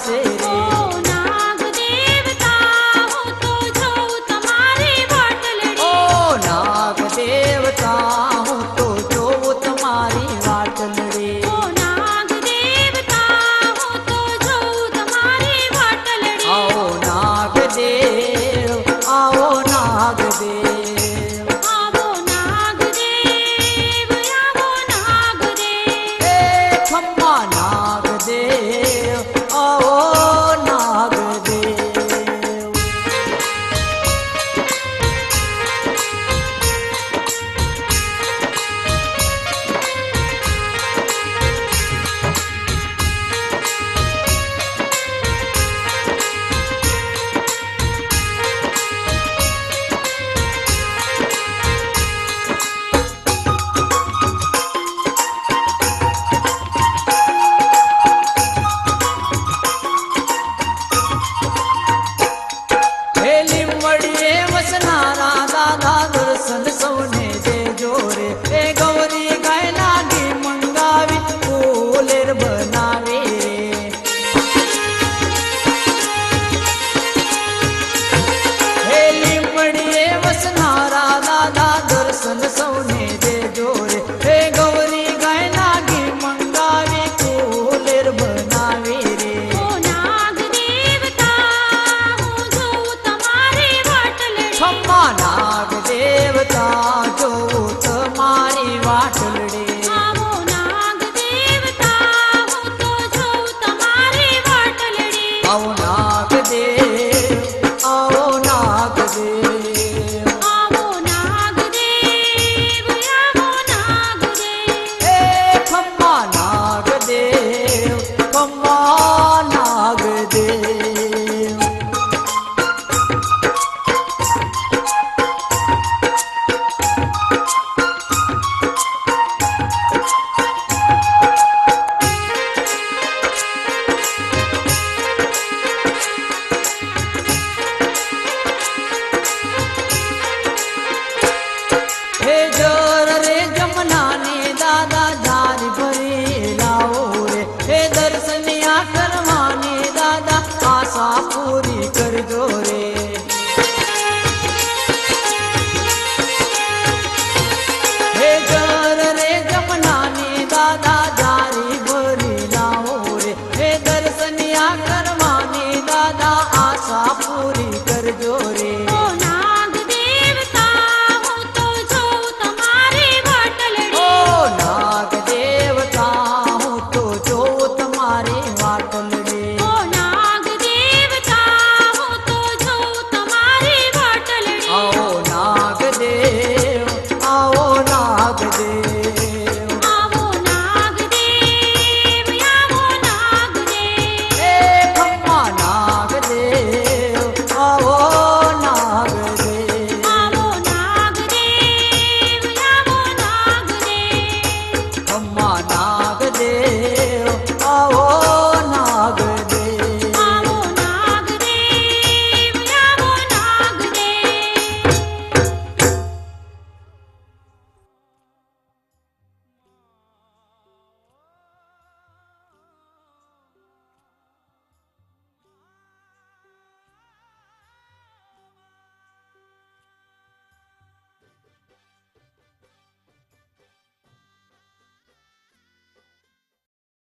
से रे। ओ नाग देवता हूँ तो जोऊं तुम्हारी वाटलड़ी। ओ नाग देवता हूँ तो जोऊं तुम्हारी वाटलड़ी। ओ नाग देवता हूँ तो जोऊं तुम्हारी वाटलड़ी। आओ नाग देव, आओ नाग देव, आवो नाग देव, आवो नाग देव। ए खम्मा नाग देव, आओ नाग देव। हेली मड़िए वसनारा दादा दर्शन सौने दे जोरे। ए गौरी गाय लागी मंगावी फूलेर बनावे। हेली मड़िए वसनारा दादा दर्शन सौने दे जोरे। ए गौरी गाय लागी मंगावी फूलेर बनावे रे। ओ नाग देवता हूँ जोऊं तुम्हारी वाटलड़ी। खम्मा नाग देवता जो तुम्हारी वाटलड़ी। आवो नाग देवता हूँ तो जोऊं तुम्हारी वाटलड़ी। आओ नाग देव, आओ नाग देव, आवो नाग देव, आवो नाग देव। ए खम्मा नाग देव, खम्मा नाग देव। हे जोर रे जमुना ने दादा झारी भरी लाओ रे। हे दर्शनिया करवाने दादा आशा पूरी कर दो रे। हे जोर रे जमुना ने दादा झारी भरी लाओ रे। हे दर्शनिया